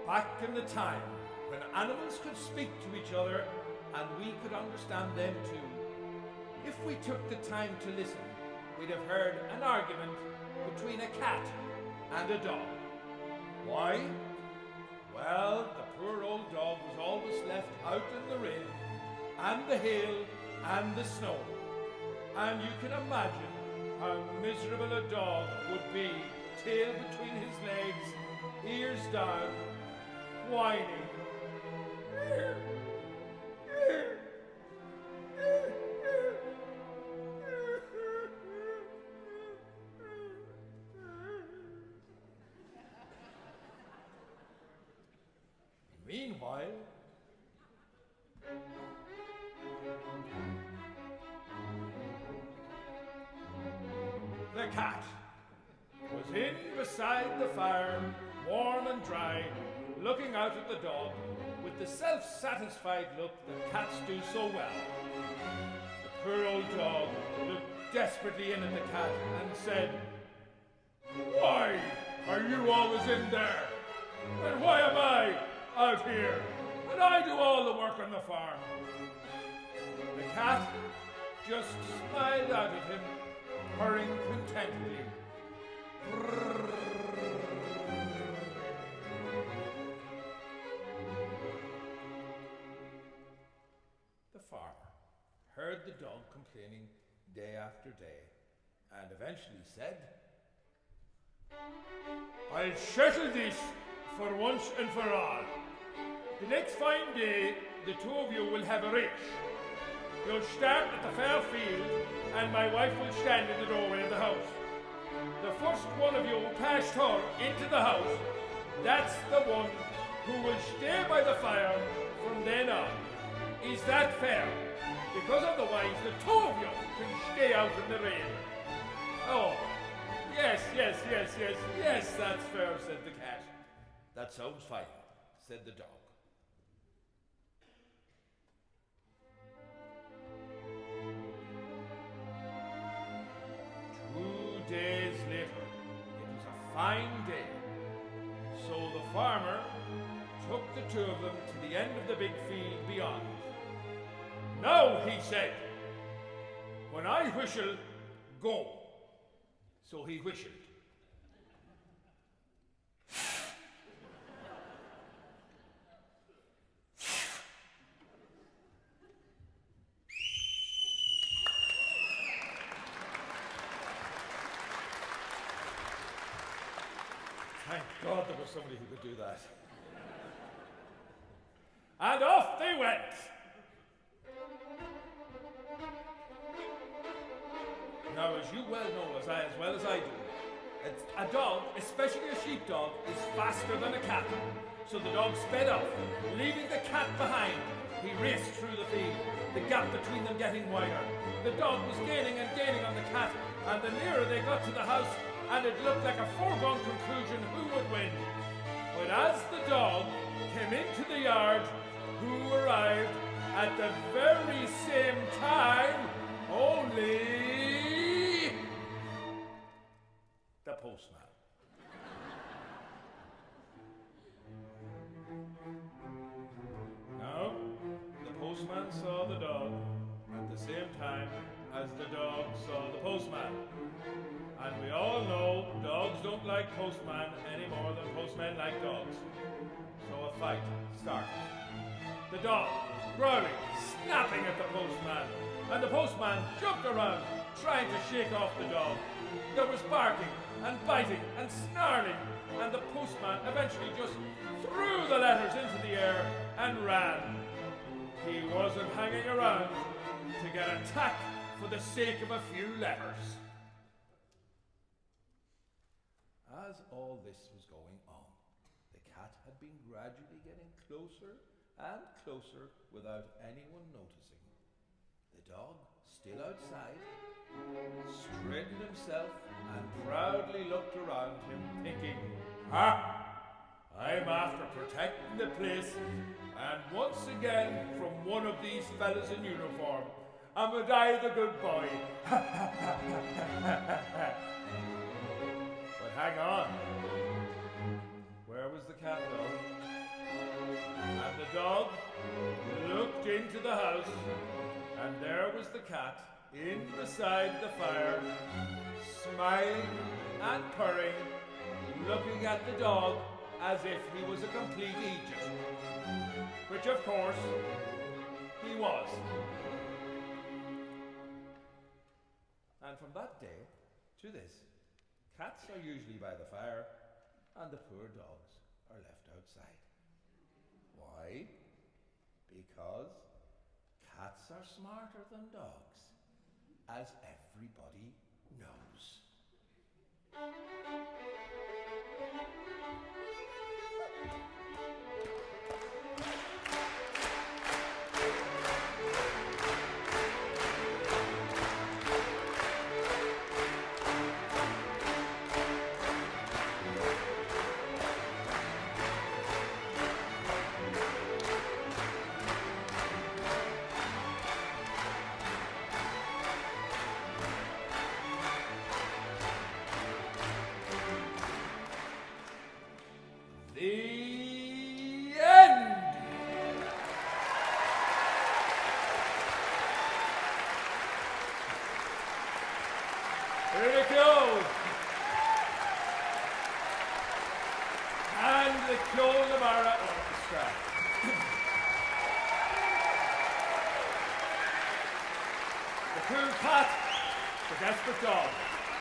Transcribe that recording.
back in the time when animals could speak to each other and we could understand them too. If we took the time to listen, we'd have heard an argument between a cat and a dog. Why? Well, the poor old dog was always left out in the rain and the hail and the snow. And you can imagine how miserable a dog would be, tail between his legs, ears down, whining. Meanwhile, the cat was in beside the fire, warm and dry, looking out at the dog with the self-satisfied look that cats do so well. The poor old dog looked desperately in at the cat and said, "Why are you always in there? And why am I out here? And I do all the work on the farm." The cat just smiled out at him, purring contentedly. The farmer heard the dog complaining day after day and eventually said, "I'll settle this for once and for all. The next fine day, the two of you will have a race. You'll start at the fair field, and my wife will stand in the doorway of the house. The first one of you past her into the house, that's the one who will stay by the fire from then on. Is that fair? Because otherwise the two of you can stay out in the rain." "Oh, yes, that's fair," said the cat. "That sounds fine," said the dog. 2 days later, it was a fine day, so the farmer took the two of them to the end of the big field beyond. "Now," he said, "when I whistle, go." So he whistled. Thank God there was somebody who could do that. And off they went. Now, as you well know, as well as I do, a dog, especially a sheepdog, is faster than a cat. So the dog sped off, leaving the cat behind. He raced through the field, the gap between them getting wider. The dog was gaining and gaining on the cat, and the nearer they got to the house, and it looked like a foregone conclusion who would win. But as the dog came into the yard, who arrived at the very same time? Only the postman. Now, the postman saw the dog at the same time as the dog saw the postman. And we all know dogs don't like postmen any more than postmen like dogs. So a fight started. The dog growling, snapping at the postman, and the postman jumped around, trying to shake off the dog. There was barking and biting and snarling, and the postman eventually just threw the letters into the air and ran. He wasn't hanging around to get attacked for the sake of a few letters. As all this was going on, the cat had been gradually getting closer and closer without anyone noticing. The dog, still outside, straightened himself and proudly looked around him, thinking, "Ha! I'm after protecting the place, and once again from one of these fellas in uniform. I'm a die the good boy." But hang on. Where was the cat though? the dog looked into the house, and there was the cat in beside the fire, smiling and purring, looking at the dog as if he was a complete idiot, which of course he was. And from that day to this, cats are usually by the fire and the poor dogs are left outside. Why? Because cats are smarter than dogs, as everybody knows. The end. Oonagh Keogh and the Ceol orchestra. The cool cat, the desperate dog.